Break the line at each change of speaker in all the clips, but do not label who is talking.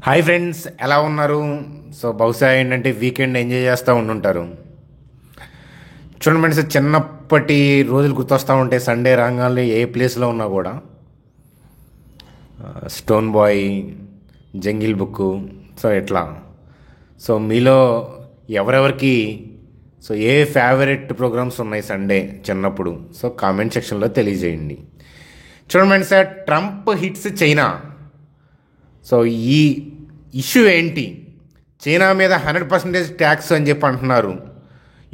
Hi friends, ఎలా ఉన్నారు? బహుశా ఏంటంటే వీకెండ్ ఎంజాయ్ చేస్తూ ఉండుంటారు. చూడండి ఫ్రెండ్స్, చిన్నప్పటి రోజులు గుర్తొస్తూ ఉంటాయి. సండే రాగానే ఏ ప్లేస్లో ఉన్నా కూడా స్టోన్ బాయ్, జంగిల్ బుక్, ఇట్లా. మీలో ఎవరెవరికి ఏ ఫేవరెట్ ప్రోగ్రామ్స్ ఉన్నాయి సండే చిన్నప్పుడు? కామెంట్ సెక్షన్లో తెలియజేయండి. చూడండి ఫ్రెండ్స్, ట్రంప్ హిట్స్ చైనా. ఈ ఇష్యూ ఏంటి? చైనా మీద 100% ట్యాక్స్ అని చెప్పి అంటున్నారు.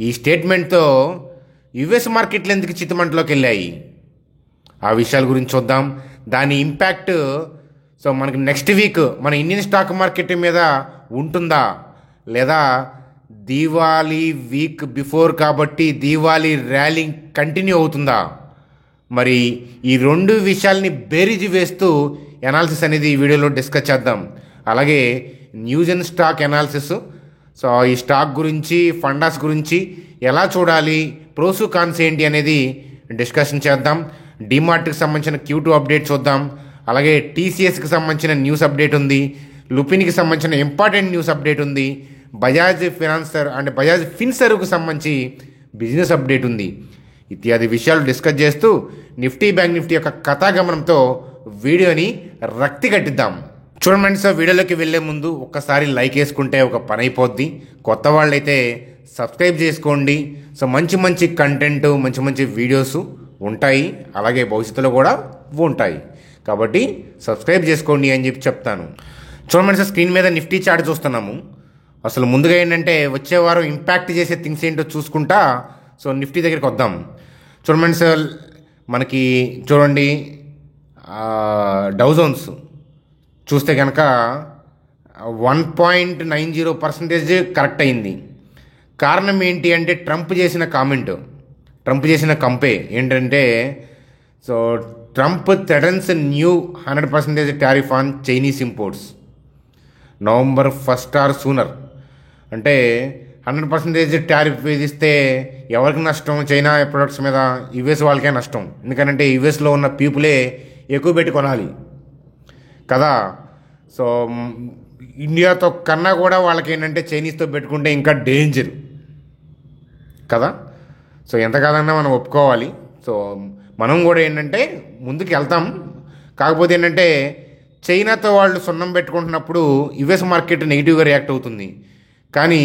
ఈ స్టేట్మెంట్తో యుఎస్ మార్కెట్లు ఎందుకు చిత్తమంటలోకి వెళ్ళాయి? ఆ విషయాల గురించి చూద్దాం. దాని ఇంపాక్ట్ మనకి నెక్స్ట్ వీక్ మన ఇండియన్ స్టాక్ మార్కెట్ మీద ఉంటుందా, లేదా దీవాళీ వీక్ బిఫోర్ కాబట్టి దీవాళీ ర్యాలీ కంటిన్యూ అవుతుందా? మరి ఈ రెండు విషయాల్ని బేరీజు వేస్తూ ఎనాలిసిస్ అనేది ఈ వీడియోలో డిస్కస్ చేద్దాం. అలాగే న్యూస్ అండ్ స్టాక్ ఎనాలిసిస్, ఈ స్టాక్ గురించి, ఫండాస్ గురించి ఎలా చూడాలి, ప్రోసు కాన్స్ ఏంటి అనేది డిస్కషన్ చేద్దాం. డిమార్ట్కి సంబంధించిన Q2 అప్డేట్ చూద్దాం. అలాగే TCSకి సంబంధించిన న్యూస్ అప్డేట్ ఉంది. లుపిన్కి సంబంధించిన ఇంపార్టెంట్ న్యూస్ అప్డేట్ ఉంది. బజాజ్ ఫినాన్సర్ అండ్ బజాజ్ ఫిన్సర్కు సంబంధించి బిజినెస్ అప్డేట్ ఉంది. ఇత్యాది విషయాలు డిస్కస్ చేస్తూ నిఫ్టీ బ్యాంక్ నిఫ్టీ యొక్క కథాగమనంతో వీడియోని రక్తి కట్టిద్దాం. చూడండి ఫ్రెండ్స్, వీడియోలోకి వెళ్ళే ముందు ఒక్కసారి లైక్ వేసుకుంటే ఒక పని అయిపోద్ది. కొత్త వాళ్ళైతే సబ్స్క్రైబ్ చేసుకోండి. మంచి మంచి కంటెంట్, మంచి మంచి వీడియోస్ ఉంటాయి, అలాగే భవిష్యత్తులో కూడా ఉంటాయి. కాబట్టి సబ్స్క్రైబ్ చేసుకోండి అని చెప్పి చెప్తాను. చూడండి ఫ్రెండ్స్, స్క్రీన్ మీద నిఫ్టీ చార్ట్ చూస్తున్నాము. అసలు ముందుగా ఏంటంటే వచ్చే వారం ఇంపాక్ట్ చేసే థింగ్స్ ఏంటో చూసుకుంటా నిఫ్టీ దగ్గరికి వద్దాం. చూడండి ఫ్రెండ్స్, మనకి చూడండి డౌ జోన్స్ చూస్తే కనుక 1.90% కరెక్ట్ అయింది. కారణం ఏంటి అంటే ట్రంప్ చేసిన కామెంట్, ట్రంప్ చేసిన కంపే ఏంటంటే Trump threatens new 100% tariff on Chinese imports November 1st or sooner. అంటే 100% టారిఫ్ విధిస్తే ఎవరికి నష్టం? చైనా ప్రొడక్ట్స్ మీద యుఎస్ వాళ్ళకే నష్టం. ఎందుకంటే యుఎస్లో ఉన్న పీపులే ఎక్కువ పెట్టి కొనాలి కదా. ఇండియాతో కన్నా కూడా వాళ్ళకి ఏంటంటే చైనీస్తో పెట్టుకుంటే ఇంకా డేంజర్ కదా. ఎంత కాదన్నా మనం ఒప్పుకోవాలి. మనం కూడా ఏంటంటే ముందుకు వెళ్తాం. కాకపోతే ఏంటంటే చైనాతో వాళ్ళు సున్నం పెట్టుకుంటున్నప్పుడు యుఎస్ మార్కెట్ నెగిటివ్గా రియాక్ట్ అవుతుంది. కానీ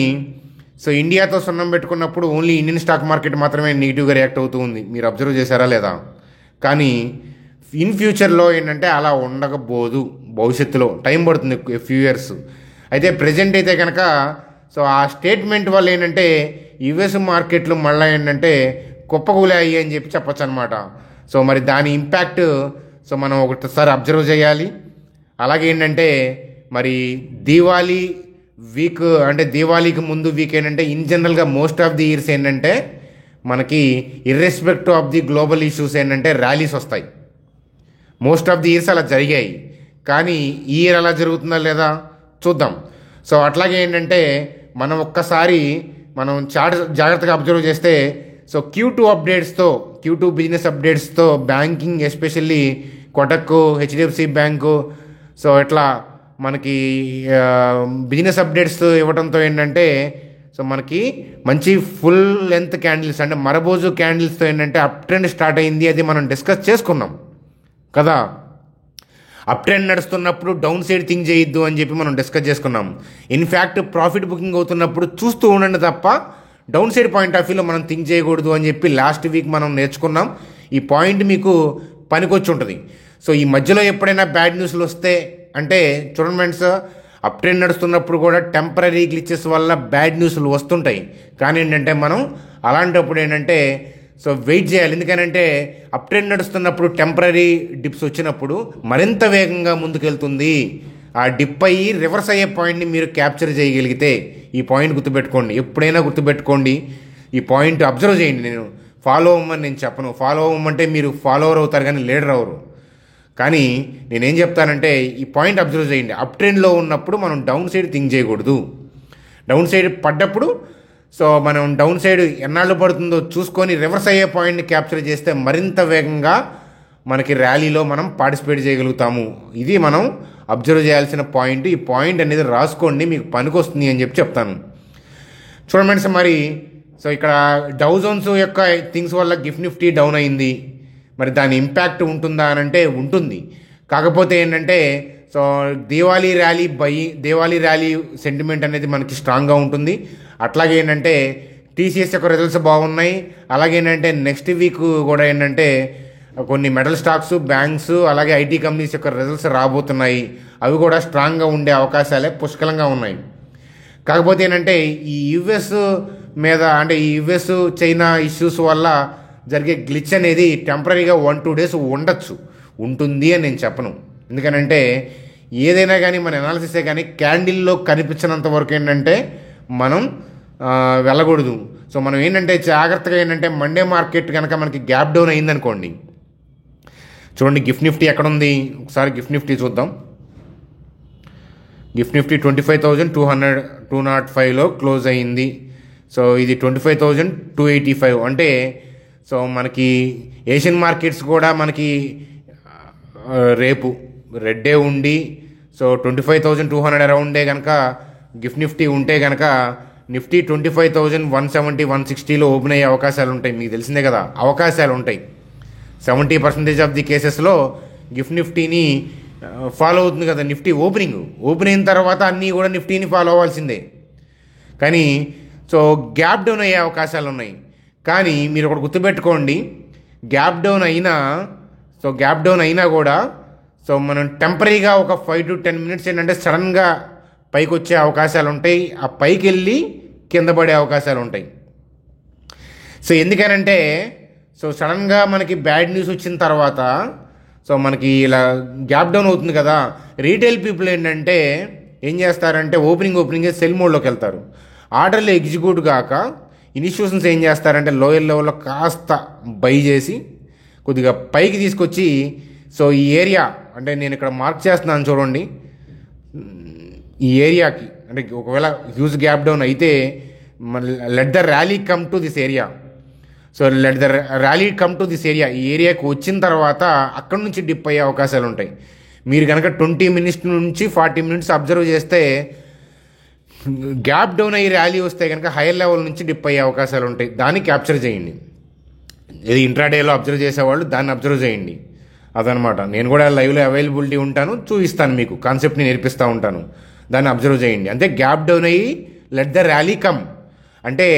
ఇండియాతో సున్నం పెట్టుకున్నప్పుడు ఓన్లీ ఇండియన్ స్టాక్ మార్కెట్ మాత్రమే నెగిటివ్గా రియాక్ట్ అవుతూ ఉంది. మీరు అబ్జర్వ్ చేశారా లేదా? కానీ ఇన్ ఫ్యూచర్లో ఏంటంటే అలా ఉండకపోదు. భవిష్యత్తులో టైం పడుతుంది, ఫ్యూ ఇయర్స్. అయితే ప్రజెంట్ అయితే కనుక ఆ స్టేట్మెంట్ వల్ల ఏంటంటే యుఎస్ మార్కెట్లు మళ్ళీ ఏంటంటే కుప్పకూలాయి అని చెప్పి చెప్పచ్చు అనమాట. మరి దాని ఇంపాక్ట్ మనం ఒకసారి అబ్జర్వ్ చేయాలి. అలాగే ఏంటంటే మరి దీవాళీ వీక్ అంటే దీవాళీకి ముందు వీక్ ఏంటంటే ఇన్ జనరల్గా మోస్ట్ ఆఫ్ ది ఇయర్స్ ఏంటంటే మనకి irrespective of the global issues ఏంటంటే ర్యాలీస్ వస్తాయి. మోస్ట్ ఆఫ్ ది ఇయర్స్ అలా జరిగాయి. కానీ ఈ ఇయర్ అలా జరుగుతుందా లేదా చూద్దాం. అట్లాగే ఏంటంటే మనం ఒక్కసారి చార్ట్ జాగ్రత్తగా అబ్జర్వ్ చేస్తే Q2 అప్డేట్స్తో, Q2 బిజినెస్ అప్డేట్స్తో banking, especially Kotak, HDFC bank ఇట్లా మనకి బిజినెస్ అప్డేట్స్ ఇవ్వడంతో ఏంటంటే మనకి మంచి ఫుల్ లెంత్ క్యాండిల్స్ అంటే మరబోజు క్యాండిల్స్తో ఏంటంటే అప్ ట్రెండ్ స్టార్ట్ అయింది. అది మనం డిస్కస్ చేసుకున్నాం కదా. అప్ ట్రెండ్ నడుస్తున్నప్పుడు డౌన్ సైడ్ థింక్ చేయొద్దు అని చెప్పి మనం డిస్కస్ చేసుకున్నాం. ఇన్ఫ్యాక్ట్ ప్రాఫిట్ బుకింగ్ అవుతున్నప్పుడు చూస్తూ ఉండండి తప్ప డౌన్ సైడ్ పాయింట్ ఆఫ్ వ్యూలో మనం థింక్ చేయకూడదు అని చెప్పి లాస్ట్ వీక్ మనం నేర్చుకున్నాం. ఈ పాయింట్ మీకు పనికొచ్చి ఉంటుంది. ఈ మధ్యలో ఎప్పుడైనా బ్యాడ్ న్యూస్లు వస్తే అంటే చూడండి ఫ్రెండ్స్, అప్ ట్రెండ్ నడుస్తున్నప్పుడు కూడా టెంపరీ గ్లిచెస్ వల్ల బ్యాడ్ న్యూస్లు వస్తుంటాయి. కానీ ఏంటంటే మనం అలాంటప్పుడు ఏంటంటే వెయిట్ చేయాలి. ఎందుకనంటే అప్ ట్రెండ్ నడుస్తున్నప్పుడు టెంపరీ డిప్స్ వచ్చినప్పుడు మరింత వేగంగా ముందుకెళ్తుంది. ఆ డిప్ అయ్యి రివర్స్ అయ్యే పాయింట్ని మీరు క్యాప్చర్ చేయగలిగితే, ఈ పాయింట్ గుర్తుపెట్టుకోండి, ఎప్పుడైనా గుర్తుపెట్టుకోండి. ఈ పాయింట్ అబ్జర్వ్ చేయండి. నేను ఫాలో అవ్వమని నేను చెప్పను. ఫాలో అవ్వమంటే మీరు ఫాలోవర్ అవుతారు కానీ లీడర్ అవ్వరు. కానీ నేనేం చెప్తానంటే ఈ పాయింట్ అబ్జర్వ్ చేయండి. అప్ ట్రెండ్లో ఉన్నప్పుడు మనం డౌన్ సైడ్ థింక్ చేయకూడదు. డౌన్ సైడ్ పడ్డప్పుడు మనం డౌన్ సైడ్ ఎన్నాళ్ళు పడుతుందో చూసుకొని రివర్స్ అయ్యే పాయింట్ని క్యాప్చర్ చేస్తే మరింత వేగంగా మనకి ర్యాలీలో మనం పార్టిసిపేట్ చేయగలుగుతాము. ఇది మనం అబ్జర్వ్ చేయాల్సిన పాయింట్. ఈ పాయింట్ అనేది రాసుకోండి, మీకు పనికొస్తుంది అని చెప్తాను. చూడండి ఫ్రెండ్స్, మరి సో ఇక్కడ డౌ జోన్స్ యొక్క థింగ్స్ వల్ల గిఫ్ట్ నిఫ్టీ డౌన్ అయింది. మరి దాని ఇంపాక్ట్ ఉంటుందా అని అంటే ఉంటుంది. కాకపోతే ఏంటంటే సో దీవాళీ ర్యాలీ సెంటిమెంట్ అనేది మనకి స్ట్రాంగ్గా ఉంటుంది. అట్లాగే ఏంటంటే టీసీఎస్ యొక్క రిజల్ట్స్ బాగున్నాయి. అలాగే ఏంటంటే నెక్స్ట్ వీక్ కూడా ఏంటంటే కొన్ని మెటల్ స్టాక్స్, బ్యాంక్స్, అలాగే ఐటీ కంపెనీస్ యొక్క రిజల్ట్స్ రాబోతున్నాయి. అవి కూడా స్ట్రాంగ్గా ఉండే అవకాశాలే పుష్కలంగా ఉన్నాయి. కాకపోతే ఏంటంటే ఈ యుఎస్ మీద అంటే ఈ యుఎస్ చైనా ఇష్యూస్ వల్ల జరిగే గ్లిచ్ అనేది టెంపరీగా 1-2 డేస్ ఉంటుంది అని నేను చెప్పను. ఎందుకనంటే ఏదైనా కానీ మన అనాలిసిసే కానీ క్యాండిల్లో కనిపించినంత వరకు ఏంటంటే మనం వెళ్ళకూడదు. సో మనం ఏంటంటే జాగ్రత్తగా ఏంటంటే మండే మార్కెట్ కనుక మనకి గ్యాప్ డౌన్ అయిందనుకోండి. చూడండి గిఫ్ట్ నిఫ్టీ ఎక్కడ ఉంది, ఒకసారి గిఫ్ట్ నిఫ్టీ చూద్దాం. గిఫ్ట్ నిఫ్టీ 25,205లో క్లోజ్ అయింది. సో ఇది 25,285 అంటే సో మనకి ఏషియన్ మార్కెట్స్ కూడా మనకి రేపు రెడ్ డే ఉండి సో 25,200 అరౌండే కనుక గిఫ్ట్ నిఫ్టీ ఉంటే కనుక నిఫ్టీ 25,170, 160లో ఓపెన్ అయ్యే అవకాశాలు ఉంటాయి. మీకు తెలిసిందే కదా, అవకాశాలు ఉంటాయి. 70% ఆఫ్ ది కేసెస్లో గిఫ్ట్ నిఫ్టీని ఫాలో అవుతుంది కదా నిఫ్టీ. ఓపెన్ అయిన తర్వాత అన్నీ కూడా నిఫ్టీని ఫాలో అవ్వాల్సిందే. కానీ సో గ్యాప్ డౌన్ అయ్యే అవకాశాలు ఉన్నాయి. కానీ మీరు ఒకటి గుర్తుపెట్టుకోండి, గ్యాప్ డౌన్ అయినా కూడా సో మనం టెంపరీగా ఒక 5 to 10 minutes ఏంటంటే సడన్గా పైకి వచ్చే అవకాశాలు ఉంటాయి. ఆ పైకి వెళ్ళి కింద పడే అవకాశాలు ఉంటాయి. సో ఎందుకనంటే సో సడన్గా మనకి బ్యాడ్ న్యూస్ వచ్చిన తర్వాత సో మనకి ఇలా గ్యాప్ డౌన్ అవుతుంది కదా, రీటైల్ పీపుల్ ఏంటంటే ఏం చేస్తారంటే ఓపెనింగ్ సెల్ మోడ్లోకి వెళ్తారు. ఆర్డర్లు ఎగ్జిక్యూట్ కాక ఇన్స్టిట్యూషన్స్ ఏం చేస్తారంటే లోయర్ లెవెల్లో కాస్త బై చేసి కొద్దిగా పైకి తీసుకొచ్చి సో ఈ ఏరియా అంటే నేను ఇక్కడ మార్క్ చేస్తున్నాను చూడండి, ఈ ఏరియాకి అంటే ఒకవేళ హ్యూజ్ గ్యాప్ డౌన్ అయితే let the rally come to this area. So let the rally come to this area. ఈ ఏరియాకి వచ్చిన తర్వాత అక్కడ నుంచి డిప్ అయ్యే అవకాశాలు ఉంటాయి. మీరు కనుక 20 minutes నుంచి 40 minutes అబ్జర్వ్ చేస్తే గ్యాప్ డౌన్ అయ్యి ర్యాలీ వస్తే కనుక హైయర్ లెవెల్ నుంచి డిప్ అయ్యే అవకాశాలు ఉంటాయి. దాన్ని క్యాప్చర్ చేయండి. ఇది ఇంట్రాడేలో అబ్జర్వ్ చేసేవాళ్ళు దాన్ని అబ్జర్వ్ చేయండి. అదనమాట. నేను కూడా లైవ్లో అవైలబిలిటీ ఉంటాను, చూపిస్తాను మీకు, కాన్సెప్ట్ని నేర్పిస్తూ ఉంటాను. దాన్ని అబ్జర్వ్ చేయండి. అంటే గ్యాప్ డౌన్ అయ్యి లెట్ ద ర్యాలీ కమ్ అంటే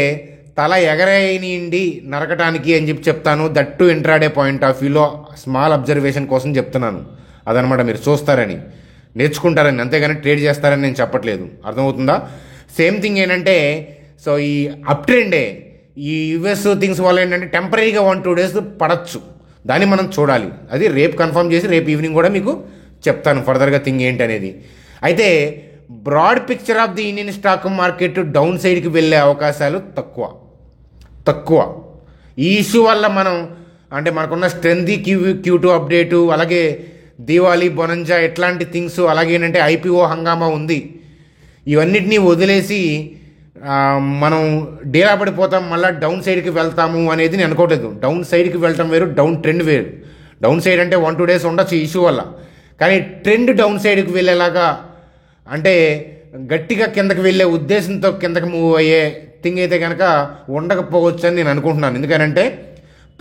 తల ఎగరేయనియండి నరకటానికి అని చెప్తాను. దట్టు ఇంట్రాడే పాయింట్ ఆఫ్ వ్యూలో స్మాల్ అబ్జర్వేషన్ కోసం చెప్తున్నాను. అదనమాట. మీరు చూస్తారని నేర్చుకుంటారని, అంతేగాని ట్రేడ్ చేస్తారని నేను చెప్పట్లేదు. అర్థమవుతుందా? సేమ్ థింగ్ ఏంటంటే సో ఈ అప్ ట్రెండే ఈ యుఎస్ థింగ్స్ వల్ల ఏంటంటే టెంపరీగా 1-2 days పడచ్చు. దాన్ని మనం చూడాలి. అది రేపు కన్ఫర్మ్ చేసి రేపు ఈవినింగ్ కూడా మీకు చెప్తాను ఫర్దర్గా థింగ్ ఏంటి అనేది. అయితే broad picture of the Indian stock market down సైడ్కి వెళ్ళే అవకాశాలు తక్కువ. ఈ ఇష్యూ వల్ల మనం అంటే మనకున్న స్ట్రెంత్ Q2 అప్డేటు, అలాగే దీవాళీ బొనంజా ఎట్లాంటి థింగ్స్, అలాగే ఏంటంటే IPO హంగామా ఉంది. ఇవన్నిటినీ వదిలేసి మనం డేలా పడిపోతాం, మళ్ళీ డౌన్ సైడ్కి వెళ్తాము అనేది నేను అనుకోవట్లేదు. డౌన్ సైడ్కి వెళ్ళటం వేరు, డౌన్ ట్రెండ్ వేరు. డౌన్ సైడ్ అంటే 1-2 days ఉండొచ్చు ఈ ఇష్యూ వల్ల. కానీ ట్రెండ్ డౌన్ సైడ్కి వెళ్ళేలాగా అంటే గట్టిగా కిందకి వెళ్ళే ఉద్దేశంతో కిందకి మూవ్ అయ్యే థింగ్ అయితే కనుక ఉండకపోవచ్చు అని నేను అనుకుంటున్నాను. ఎందుకంటే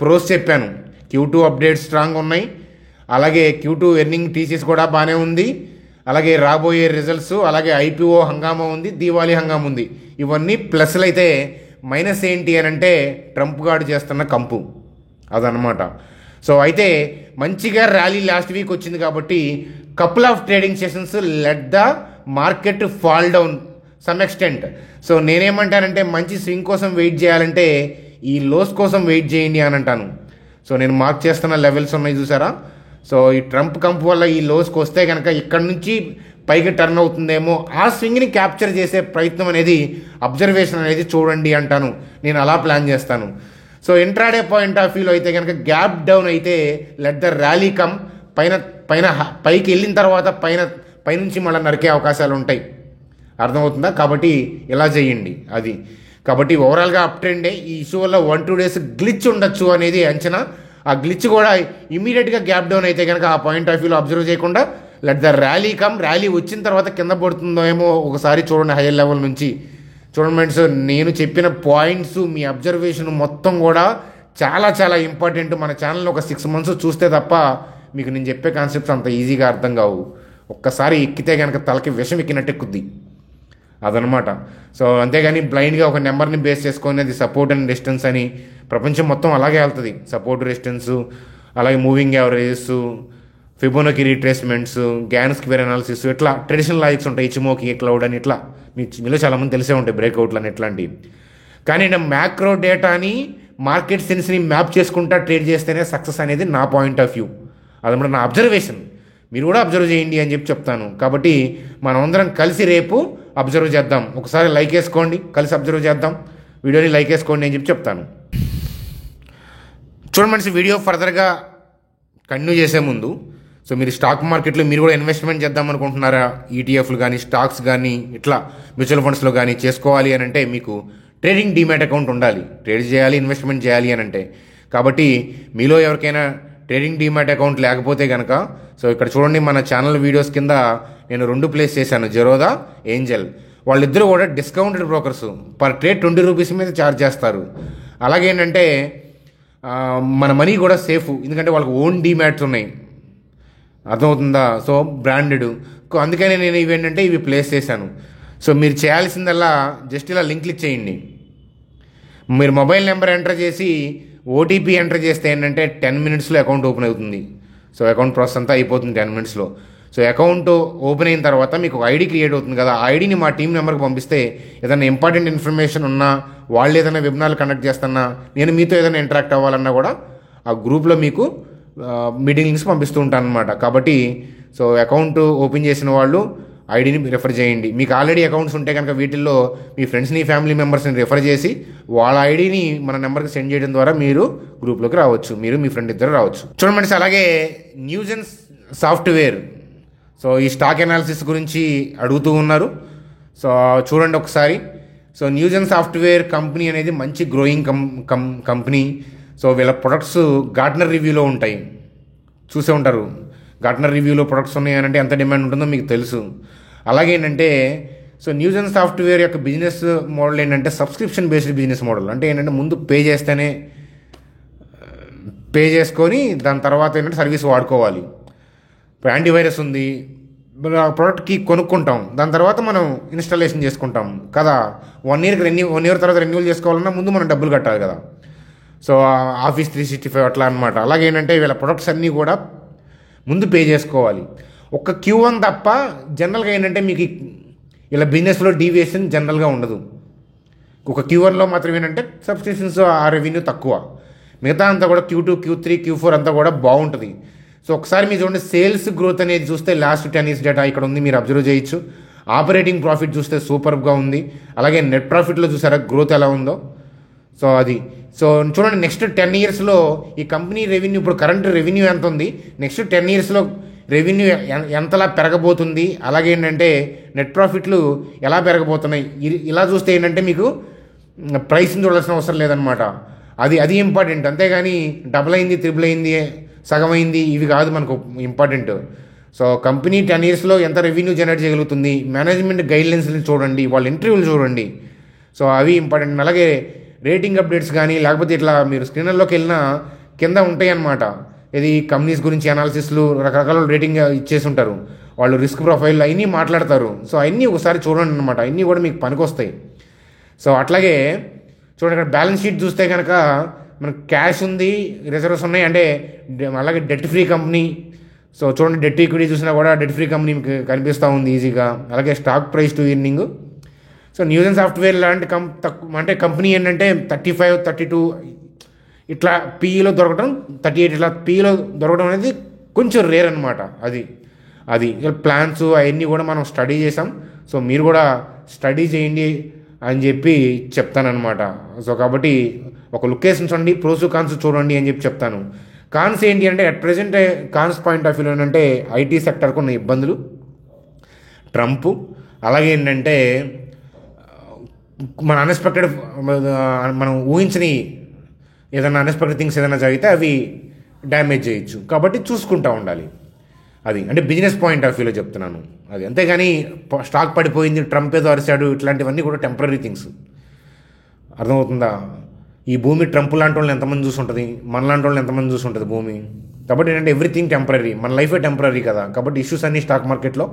ప్రోస్ చెప్పాను, Q2 అప్డేట్స్ స్ట్రాంగ్ ఉన్నాయి. అలాగే Q2 ఎర్నింగ్ టీసీఎస్ కూడా బాగానే ఉంది. అలాగే రాబోయే రిజల్ట్స్, అలాగే IPO హంగామా ఉంది, దీవాళీ హంగామా ఉంది. ఇవన్నీ ప్లస్లు అయితే మైనస్ ఏంటి అని అంటే ట్రంప్ గాడు చేస్తున్న కంపు. అదనమాట. సో అయితే మంచిగా ర్యాలీ లాస్ట్ వీక్ వచ్చింది కాబట్టి couple of trading sessions let the market fall down some extent. So నేనేమంటానంటే మంచి స్వింగ్ కోసం వెయిట్ చేయాలంటే ఈ లోస్ కోసం వెయిట్ చేయండి అని అంటాను. సో నేను మార్క్ చేస్తున్న లెవెల్స్ ఉన్నాయి చూసారా. సో ఈ ట్రంప్ కంపు వల్ల ఈ లోస్కి వస్తే కనుక ఇక్కడ నుంచి పైకి టర్న్ అవుతుందేమో, ఆ స్వింగ్ని క్యాప్చర్ చేసే ప్రయత్నం అనేది, అబ్జర్వేషన్ అనేది చూడండి అంటాను. నేను అలా ప్లాన్ చేస్తాను. సో ఇంట్రాడే పాయింట్ ఆఫ్ వ్యూలో అయితే కనుక గ్యాప్ డౌన్ అయితే లెట్ ద ర్యాలీ కమ్, పైకి వెళ్ళిన తర్వాత పైనుంచి మళ్ళీ నరికే అవకాశాలు ఉంటాయి. అర్థమవుతుందా? కాబట్టి ఇలా చేయండి. అది కాబట్టి ఓవరాల్గా అప్ ట్రెండే. ఈ ఇష్యూ వల్ల 1-2 days గ్లిచ్ ఉండొచ్చు అనేది అంచనా. ఆ గ్లిచ్ కూడా ఇమీడియట్గా గ్యాప్ డౌన్ అయితే కనుక ఆ పాయింట్ ఆఫ్ వ్యూలో అబ్జర్వ్ చేయకుండా let the rally come, rally వచ్చిన తర్వాత కింద పడుతుందో ఏమో ఒకసారి చూడండి హైయర్ లెవెల్ నుంచి. చూడండి ఫ్రెండ్స్, నేను చెప్పిన పాయింట్స్ మీ అబ్జర్వేషన్ మొత్తం కూడా చాలా చాలా ఇంపార్టెంట్. మన ఛానల్ని ఒక 6 months చూస్తే తప్ప మీకు నేను చెప్పే కాన్సెప్ట్స్ అంత ఈజీగా అర్థం కావు. ఒక్కసారి ఎక్కితే కనుక తలకి విషం ఎక్కినట్టు ఎక్కుద్ది అదనమాట. సో అంతేగాని బ్లైండ్గా ఒక నెంబర్ని బేస్ చేసుకొని అది సపోర్ట్ అండ్ రెసిస్టెన్స్ అని ప్రపంచం మొత్తం అలాగే వెళ్తుంది. సపోర్ట్, రెసిస్టెన్స్, అలాగే moving averages, Fibonacci retracements, Gann square analysis, ఇట్లా ట్రెడిషనల్ లాజిక్స్ ఉంటాయి. ఇచిమోకి, క్లౌడ్ అని ఇట్లా మీలో చాలామంది తెలిసే ఉంటాయి, బ్రేక్అవుట్లు అని ఇట్లాంటివి. కానీ నేను మ్యాక్రో డేటాని మార్కెట్ సెన్స్ని మ్యాప్ చేసుకుంటా ట్రేడ్ చేస్తేనే సక్సెస్ అనేది నా పాయింట్ ఆఫ్ వ్యూ. అదనమాట నా అబ్జర్వేషన్. మీరు కూడా అబ్జర్వ్ చేయండి అని చెప్పి చెప్తాను. కాబట్టి మనం అందరం కలిసి రేపు అబ్జర్వ్ చేద్దాం. ఒకసారి లైక్ వేసుకోండి, కలిసి అబ్జర్వ్ చేద్దాం. వీడియోని లైక్ వేసుకోండి అని చెప్పి చెప్తాను. చూడండి, వీడియో ఫర్దర్గా కంటిన్యూ చేసే ముందు, సో మీరు స్టాక్ మార్కెట్లో మీరు కూడా ఇన్వెస్ట్మెంట్ చేద్దాం అనుకుంటున్నారా? ఈటీఎఫ్లు కానీ, స్టాక్స్ కానీ, ఇట్లా మ్యూచువల్ ఫండ్స్లో కానీ చేసుకోవాలి అని అంటే మీకు ట్రేడింగ్ డీమ్యాట్ అకౌంట్ ఉండాలి. ట్రేడ్ చేయాలి, ఇన్వెస్ట్మెంట్ చేయాలి అని అంటే. కాబట్టి మీలో ఎవరికైనా ట్రేడింగ్ డీమ్యాట్ అకౌంట్ లేకపోతే కనుక, సో ఇక్కడ చూడండి, మన ఛానల్ వీడియోస్ కింద నేను 2 ప్లేస్ చేశాను, జెరోదా, ఏంజల్. వాళ్ళిద్దరూ కూడా discounted brokers. Per trade 20 rupees మీద ఛార్జ్ చేస్తారు. అలాగేంటంటే మన మనీ కూడా సేఫ్, ఎందుకంటే వాళ్ళకి ఓన్ డీమ్యాట్స్ ఉన్నాయి. అర్థమవుతుందా? So branded. అందుకని నేను ఇవేంటంటే ఇవి ప్లేస్ చేశాను. సో మీరు చేయాల్సిందల్లా జస్ట్ ఇలా లింక్ క్లిక్ చేయండి. మీరు మొబైల్ నెంబర్ ఎంటర్ చేసి ఓటీపీ ఎంటర్ చేస్తే ఏంటంటే 10 minutesలో అకౌంట్ ఓపెన్ అవుతుంది. సో అకౌంట్ ప్రాసెస్ అంతా అయిపోతుంది 10 minutesలో. సో అకౌంట్ ఓపెన్ అయిన తర్వాత మీకు ఒక ఐడి క్రియేట్ అవుతుంది కదా, ఆ ఐడిని మా టీం నెంబర్కి పంపిస్తే ఏదైనా ఇంపార్టెంట్ ఇన్ఫర్మేషన్ ఉన్నా, వాళ్ళు ఏదైనా వెబినార్లు కండక్ట్ చేస్తున్నా, నేను మీతో ఏదైనా ఇంటరాక్ట్ అవ్వాలన్నా కూడా ఆ గ్రూప్లో మీకు మీటింగ్ లింక్స్ పంపిస్తూ ఉంటాను అనమాట. కాబట్టి సో అకౌంట్ ఓపెన్ చేసిన వాళ్ళు ఐడిని రెఫర్ చేయండి. మీకు ఆల్రెడీ అకౌంట్స్ ఉంటే కనుక వీటిల్లో మీ ఫ్రెండ్స్ని, ఫ్యామిలీ మెంబర్స్ని రెఫర్ చేసి వాళ్ళ ఐడిని మన నెంబర్కి సెండ్ చేయడం ద్వారా మీరు గ్రూప్లోకి రావచ్చు. మీరు మీ ఫ్రెండ్ ఇద్దరు రావచ్చు. చూడండి, అలాగే న్యూజెన్స్ సాఫ్ట్వేర్. సో ఈ స్టాక్ అనాలిసిస్ గురించి అడుగుతూ ఉన్నారు. సో చూడండి ఒకసారి. సో న్యూజెన్ సాఫ్ట్వేర్ కంపెనీ అనేది మంచి గ్రోయింగ్ కంపెనీ. సో వీళ్ళ ప్రొడక్ట్స్ గార్ట్నర్ రివ్యూలో ఉంటాయి, చూసే ఉంటారు. గార్ట్నర్ రివ్యూలో ప్రొడక్ట్స్ ఉన్నాయనంటే ఎంత డిమాండ్ ఉంటుందో మీకు తెలుసు. అలాగే ఏంటంటే సో న్యూజెన్ సాఫ్ట్వేర్ యొక్క బిజినెస్ మోడల్ ఏంటంటే సబ్స్క్రిప్షన్ బేస్డ్ బిజినెస్ మోడల్. అంటే ఏంటంటే ముందు పే చేసుకొని దాని తర్వాత ఏంటంటే సర్వీస్ వాడుకోవాలి. ఇప్పుడు యాంటీవైరస్ ఉంది, ప్రోడక్ట్కి కొనుక్కుంటాం, దాని తర్వాత మనం ఇన్స్టాలేషన్ చేసుకుంటాం కదా. 1 year తర్వాత రెన్యూవల్ చేసుకోవాలన్నా ముందు మనం డబ్బులు కట్టాలి కదా. సో ఆఫీస్ 365 అట్లా అనమాట. అలాగే ఏంటంటే వీళ్ళ ప్రొడక్ట్స్ అన్నీ కూడా ముందు పే చేసుకోవాలి. ఒక్క Q1 తప్ప జనరల్గా ఏంటంటే మీకు ఇలా బిజినెస్లో డీవియేషన్ జనరల్గా ఉండదు. ఒక Q1లో మాత్రం ఏంటంటే సబ్స్క్రిప్షన్స్ ఆ రెవెన్యూ తక్కువ. మిగతా అంతా కూడా Q2, Q3, Q4 అంతా కూడా బాగుంటుంది. సో ఒకసారి మీరు చూడండి, సేల్స్ గ్రోత్ అనేది చూస్తే లాస్ట్ 10 years డేటా ఇక్కడ ఉంది, మీరు అబ్జర్వ్ చేయొచ్చు. ఆపరేటింగ్ ప్రాఫిట్ చూస్తే సూపర్గా ఉంది. అలాగే నెట్ ప్రాఫిట్లో చూసారా గ్రోత్ ఎలా ఉందో. సో అది చూడండి, నెక్స్ట్ 10 yearsలో ఈ కంపెనీ రెవెన్యూ, ఇప్పుడు కరెంట్ రెవెన్యూ ఎంత ఉంది, నెక్స్ట్ 10 yearsలో రెవెన్యూ ఎంతలా పెరగబోతుంది, అలాగే ఏంటంటే నెట్ ప్రాఫిట్లు ఎలా పెరగబోతున్నాయి. ఇలా చూస్తే ఏంటంటే మీకు ప్రైస్ని చూడాల్సిన అవసరం లేదనమాట. అది ఇంపార్టెంట్. అంతేగాని డబుల్ అయింది, త్రిబుల్ అయింది, సగం అయింది, ఇవి కాదు మనకు ఇంపార్టెంట్. సో కంపెనీ 10 yearsలో ఎంత రెవెన్యూ జనరేట్ చేయగలుగుతుంది, మేనేజ్మెంట్ గైడ్లైన్స్ని చూడండి, వాళ్ళ ఇంటర్వ్యూలు చూడండి. సో అవి ఇంపార్టెంట్. అలాగే రేటింగ్ అప్డేట్స్ కానీ, లేకపోతే ఇట్లా మీరు స్క్రీన్లోకి వెళ్ళినా కింద ఉంటాయి అన్నమాట. ఇది కంపెనీస్ గురించి అనాలిసిస్లు, రకరకాల రేటింగ్ ఇచ్చేసి ఉంటారు. వాళ్ళు రిస్క్ ప్రొఫైల్ అవన్నీ మాట్లాడతారు. సో అవన్నీ ఒకసారి చూడండి అనమాట, అవన్నీ కూడా మీకు పనికొస్తాయి. సో అట్లాగే చూడండి, ఇక్కడ బ్యాలెన్స్ షీట్ చూస్తే కనుక మనకు క్యాష్ ఉంది, రిజర్వ్స్ ఉన్నాయి, అంటే అలాగే డెట్ ఫ్రీ కంపెనీ. సో చూడండి, డెట్ ఈక్విటీ చూసినా కూడా డెట్ ఫ్రీ కంపెనీ మీకు కనిపిస్తూ ఉంది ఈజీగా. అలాగే stock price to earning. So Newgen software లాంటి అంటే కంపెనీ ఏంటంటే 35, 32 ఇట్లా పీఈలో దొరకడం, 38 ఇట్లా పీఈలో దొరకడం అనేది కొంచెం రేర్ అనమాట. అది ప్లాన్స్ అవన్నీ కూడా మనం స్టడీ చేసాం. సో మీరు కూడా స్టడీ చేయండి అని చెప్పి చెప్తానమాట. సో కాబట్టి ఒక లొకేషన్ చూడండి, ప్రోస్ కాన్స్ చూడండి అని చెప్పి చెప్తాను. కాన్స్ ఏంటి అంటే at present cons point of వ్యూలో ఏంటంటే ఐటీ సెక్టర్కు ఉన్న ఇబ్బందులు, ట్రంప్, అలాగే ఏంటంటే మన అన్ఎక్స్పెక్టెడ్, మనం ఊహించని ఏదైనా అన్ఎక్స్పెక్టెడ్ థింగ్స్ ఏదైనా జరిగితే అవి డ్యామేజ్ చేయొచ్చు. కాబట్టి చూసుకుంటూ ఉండాలి. అది అంటే బిజినెస్ పాయింట్ ఆఫ్ వ్యూలో చెప్తున్నాను. అది అంతేగాని స్టాక్ పడిపోయింది, ట్రంప్ ఏదో అరిశాడు, ఇట్లాంటివన్నీ కూడా టెంపరీ థింగ్స్. అర్థమవుతుందా? ఈ భూమి ట్రంప్ లాంటి వాళ్ళని ఎంతమంది చూసుంటుంది, మన లాంటి వాళ్ళని ఎంతమంది చూసుంటుంది భూమి. కాబట్టి ఏంటంటే ఎవ్రీథింగ్ టెంపరీ, మన లైఫే టెంపరీ కదా. కాబట్టి ఇష్యూస్ అన్నీ స్టాక్ మార్కెట్లో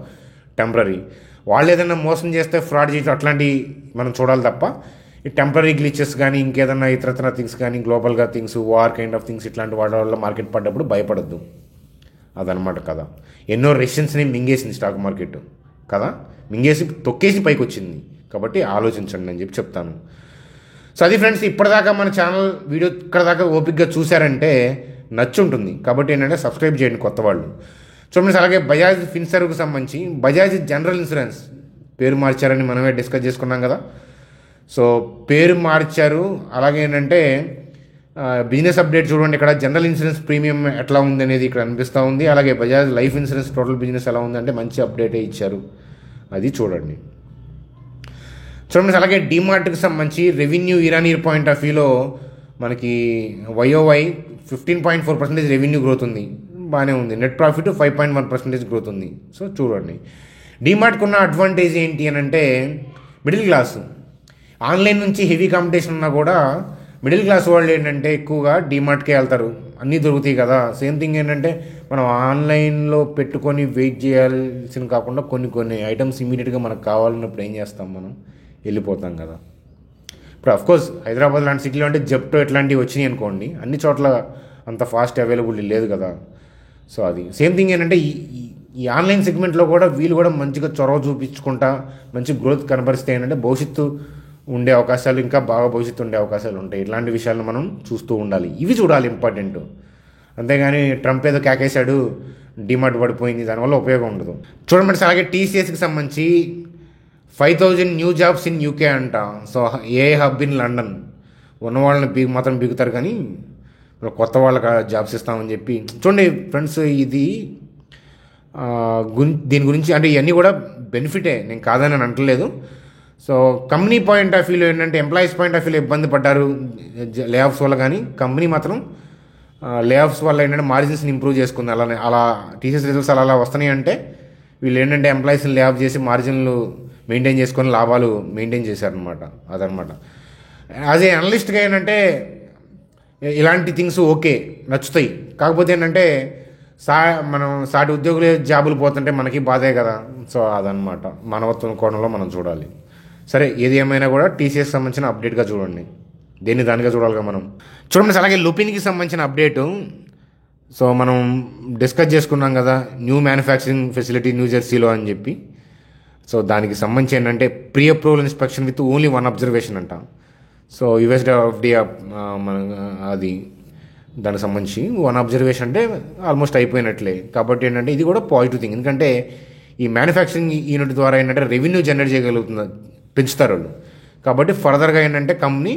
టెంపరీ. వాళ్ళు ఏదైనా మోసం చేస్తే, ఫ్రాడ్ చేస్తే అట్లాంటివి మనం చూడాలి తప్ప ఈ టెంపరీ గ్లిచెస్ కానీ ఇంకేదన్నా ఇతరత్ర థింగ్స్ కానీ గ్లోబల్గా things, war kind of things ఇట్లాంటి వాటి వల్ల మార్కెట్ పడ్డప్పుడు భయపడద్దు. అదనమాట కదా. ఎన్నో రెసిషన్స్ని మింగేసింది స్టాక్ మార్కెట్ కదా, మింగేసి తొక్కేసి పైకి వచ్చింది. కాబట్టి ఆలోచించండి అని చెప్పి చెప్తాను. సో అది ఫ్రెండ్స్, ఇప్పటిదాకా మన ఛానల్ వీడియో ఇక్కడ దాకా ఓపిక్గా చూశారంటే నచ్చుంటుంది. కాబట్టి ఏంటంటే సబ్స్క్రైబ్ చేయండి కొత్త వాళ్ళు. చూడండి, అలాగే బజాజ్ ఫిన్సర్వ్కి సంబంధించి బజాజ్ జనరల్ ఇన్సూరెన్స్ పేరు మార్చారని మనమే డిస్కస్ చేసుకున్నాం కదా. సో పేరు మార్చారు. అలాగే ఏంటంటే బిజినెస్ అప్డేట్ చూడండి, ఇక్కడ జనరల్ ఇన్సూరెన్స్ ప్రీమియం ఎట్లా ఉంది అనేది ఇక్కడ అనిపిస్తూ ఉంది. అలాగే Bajaj life insurance total business ఎలా ఉందంటే మంచి అప్డేటే ఇచ్చారు, అది చూడండి. చూడండి, అలాగే డీమార్ట్కి సంబంధించి రెవెన్యూ ఇయర్ పాయింట్ ఆఫ్ వ్యూలో మనకి YoY 15.4% రెవెన్యూ గ్రోత్ ఉంది, బాగానే ఉంది. నెట్ ప్రాఫిట్ 5.1% గ్రోత్ ఉంది. సో చూడండి, డీమార్ట్కి ఉన్న అడ్వాంటేజ్ ఏంటి అని అంటే మిడిల్ క్లాస్. ఆన్లైన్ నుంచి హెవీ కాంపిటీషన్ ఉన్నా కూడా మిడిల్ క్లాస్ వాళ్ళు ఏంటంటే ఎక్కువగా డీమార్ట్కే వెళ్తారు, అన్నీ దొరుకుతాయి కదా. సేమ్ థింగ్ ఏంటంటే మనం ఆన్లైన్లో పెట్టుకొని వెయిట్ చేయాల్సిన కాకుండా కొన్ని ఐటమ్స్ ఇమీడియట్గా మనకు కావాలన్నప్పుడు ఏం చేస్తాం, మనం వెళ్ళిపోతాం కదా. ఇప్పుడు అఫ్కోర్స్ హైదరాబాద్ లాంటి సిటీలో అంటే జెప్టో ఇట్లాంటివి వచ్చినాయి అనుకోండి, అన్ని చోట్ల అంత ఫాస్ట్ అవైలబిలిటీ లేదు కదా. సో అది సేమ్ థింగ్ ఏంటంటే ఈ ఆన్లైన్ సెగ్మెంట్లో కూడా వీళ్ళు కూడా మంచిగా చొరవ చూపించుకుంటా మంచి గ్రోత్ కనబరిస్తే ఏంటంటే భవిష్యత్తు ఉండే అవకాశాలు, ఇంకా బాగా భవిష్యత్తు ఉండే అవకాశాలు ఉంటాయి. ఇట్లాంటి విషయాలను మనం చూస్తూ ఉండాలి, ఇవి చూడాలి ఇంపార్టెంట్. అంతేగాని ట్రంప్ ఏదో కేకేశాడు, డిమార్ట్ పడిపోయింది, దానివల్ల ఉపయోగం ఉండదు. చూడండి, అలాగే TCSకి సంబంధించి 5,000 న్యూ జాబ్స్ ఇన్ UK అంట. So AI hub in London. ఉన్న వాళ్ళని మాత్రం బిగుతారు కానీ కొత్త వాళ్ళకి జాబ్స్ ఇస్తామని చెప్పి. చూడండి ఫ్రెండ్స్, ఇది దీని గురించి అంటే ఇవన్నీ కూడా బెనిఫిటే, నేను కాదని అని అంటలేదు. సో కంపెనీ పాయింట్ ఆఫ్ వ్యూలో ఏంటంటే ఎంప్లాయీస్ పాయింట్ ఆఫ్ వ్యూలో ఇబ్బంది పడ్డారు లే ఆఫ్స్ వల్ల, కానీ కంపెనీ మాత్రం లే ఆఫ్స్ వల్ల ఏంటంటే మార్జిన్స్ని ఇంప్రూవ్ చేసుకుంది. అలా TCS రిజల్ట్స్ అలా వస్తున్నాయి అంటే వీళ్ళు ఏంటంటే ఎంప్లాయీస్ని లే ఆఫ్ చేసి మార్జిన్లు మెయింటైన్ చేసుకొని లాభాలు మెయింటైన్ చేశారనమాట. అదనమాట. యాజ్ ఏ అనలిస్ట్గా ఏంటంటే ఇలాంటి థింగ్స్ ఓకే, నచ్చుతాయి. కాకపోతే ఏంటంటే మనం సాటి ఉద్యోగులే జాబులు పోతుంటే మనకి బాధే కదా. సో అదనమాట, మానవత్వం కోణంలో మనం చూడాలి. సరే, ఏది ఏమైనా కూడా TCS సంబంధించిన అప్డేట్గా చూడండి, దేన్ని దానిగా చూడాలిగా మనం. చూడండి, అలాగే లుపిన్కి సంబంధించిన అప్డేటు. సో మనం డిస్కస్ చేసుకున్నాం కదా న్యూ మ్యానుఫ్యాక్చరింగ్ ఫెసిలిటీ న్యూ జెర్సీలో అని చెప్పి. సో దానికి సంబంధించి ఏంటంటే pre approval inspection with only 1 observation అంట. సో USFDA మన అది దానికి సంబంధించి 1 అబ్జర్వేషన్ అంటే ఆల్మోస్ట్ అయిపోయినట్లే. కాబట్టి ఏంటంటే ఇది కూడా పాజిటివ్ థింగ్, ఎందుకంటే ఈ మ్యానుఫ్యాక్చరింగ్ యూనిట్ ద్వారా ఏంటంటే రెవెన్యూ జనరేట్ చేయగలుగుతుంది, పెంచుతారు వాళ్ళు. కాబట్టి ఫర్దర్గా ఏంటంటే కంపెనీ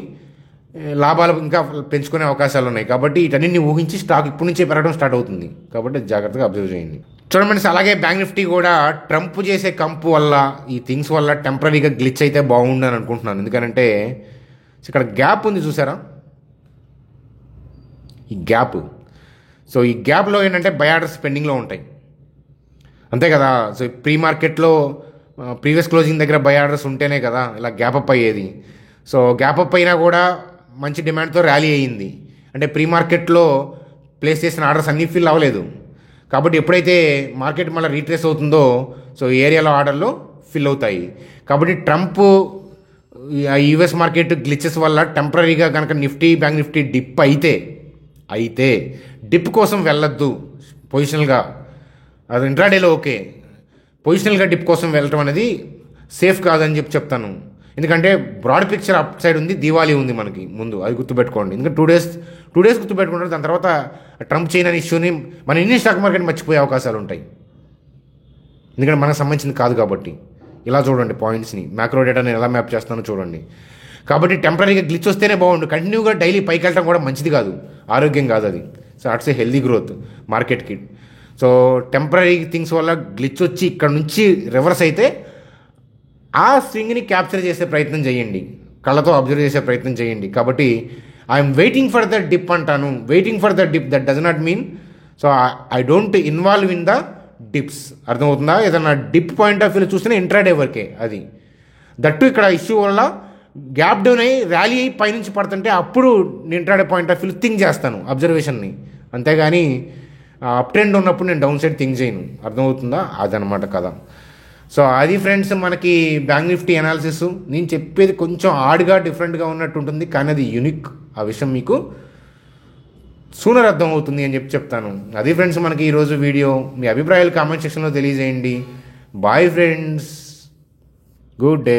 లాభాలు ఇంకా పెంచుకునే అవకాశాలు ఉన్నాయి. కాబట్టి వీటన్నిటిని ఊహించి స్టాక్ ఇప్పటి నుంచే పెరగడం స్టార్ట్ అవుతుంది. కాబట్టి జాగ్రత్తగా అబ్జర్వ్ చేయండి. చూడండి, అలాగే బ్యాంక్ నిఫ్టీ కూడా ట్రంప్ చేసే కంపు వల్ల, ఈ థింగ్స్ వల్ల టెంపరీగా గ్లిచ్ అయితే బాగుండని అనుకుంటున్నాను. ఎందుకంటే ఇక్కడ గ్యాప్ ఉంది చూసారా, ఈ గ్యాప్. సో ఈ గ్యాప్లో ఏంటంటే బై ఆర్డర్స్ పెండింగ్లో ఉంటాయి, అంతే కదా. సో ప్రీ మార్కెట్లో ప్రీవియస్ క్లోజింగ్ దగ్గర బై ఆర్డర్స్ ఉంటేనే కదా ఇలా గ్యాప్ అప్ అయ్యేది. సో గ్యాప్ అప్ అయినా కూడా మంచి డిమాండ్తో ర్యాలీ అయ్యింది. అంటే ప్రీ మార్కెట్లో ప్లేస్ చేసిన ఆర్డర్స్ అన్నీ ఫిల్ అవ్వలేదు. కాబట్టి ఎప్పుడైతే మార్కెట్ మళ్ళీ రీట్రేస్ అవుతుందో సో ఈ ఏరియాలో ఆర్డర్లు ఫిల్ అవుతాయి. కాబట్టి ట్రంప్ US మార్కెట్ గ్లిచెస్ వల్ల టెంపరీగా కనుక నిఫ్టీ బ్యాంక్ నిఫ్టీ డిప్ అయితే డిప్ కోసం వెళ్ళొద్దు పొజిషనల్గా. అది ఇంట్రాడేలో ఓకే, పొజిషనల్గా డిప్ కోసం వెళ్ళటం అనేది సేఫ్ కాదని చెప్తాను. ఎందుకంటే బ్రాడ్ పిక్చర్ అప్ సైడ్ ఉంది, దివాళీ ఉంది మనకి ముందు, అది గుర్తుపెట్టుకోండి. ఎందుకంటే టూ డేస్ గుర్తుపెట్టుకుంటారు, దాని తర్వాత ట్రంప్ చైనా ఇష్యూని మన ఇండియన్ స్టాక్ మార్కెట్ మర్చిపోయే అవకాశాలు ఉంటాయి. ఎందుకంటే మనకు సంబంధించింది కాదు కాబట్టి. ఇలా చూడండి పాయింట్స్ని, మ్యాక్రో డేటాని ఎలా మ్యాప్ చేస్తానో చూడండి. కాబట్టి టెంపరీగా గ్లిచ్ వస్తేనే బాగుండు, కంటిన్యూగా డైలీ పైకి వెళ్ళడం కూడా మంచిది కాదు, ఆరోగ్యం కాదు అది. సో అట్స్ ఏ హెల్దీ గ్రోత్ మార్కెట్కి. సో టెంపరీ థింగ్స్ వల్ల గ్లిచ్ వచ్చి ఇక్కడ నుంచి రివర్స్ అయితే ఆ స్వింగ్ని క్యాప్చర్ చేసే ప్రయత్నం చేయండి, కళ్ళతో అబ్జర్వ్ చేసే ప్రయత్నం చేయండి. కాబట్టి I'm waiting for the dip అంటాను, waiting for the dip. That does not mean so I don't involve in the dips. అర్థమవుతుందా? ఏదన్నా డిప్ పాయింట్ ఆఫ్ వ్యూలో చూస్తేనే ఇంట్రాడే వరకే అది. దట్టు ఇక్కడ ఇష్యూ వల్ల గ్యాప్ డౌన్ అయ్యి ర్యాలీ అయ్యి పైనుంచి పడుతుంటే అప్పుడు ఇంట్రాడే పాయింట్ ఆఫ్ వ్యూలో థింక్ చేస్తాను అబ్జర్వేషన్ని. అంతేగాని అప్ ట్రెండ్ ఉన్నప్పుడు నేను డౌన్ సైడ్ థింక్ చేయను. అర్థమవుతుందా? అదనమాట కదా. సో అది ఫ్రెండ్స్ మనకి బ్యాంక్ నిఫ్టీ అనాలిసిస్. నేను చెప్పేది కొంచెం ఆడ్గా డిఫరెంట్గా ఉన్నట్టు ఉంటుంది, కానీ అది యూనిక్. ఆ విషయం మీకు సూనర్ అర్థమవుతుంది అని చెప్తాను. అది ఫ్రెండ్స్ మనకి ఈరోజు వీడియో. మీ అభిప్రాయాలు కామెంట్ సెక్షన్లో తెలియజేయండి. Bye friends, good day.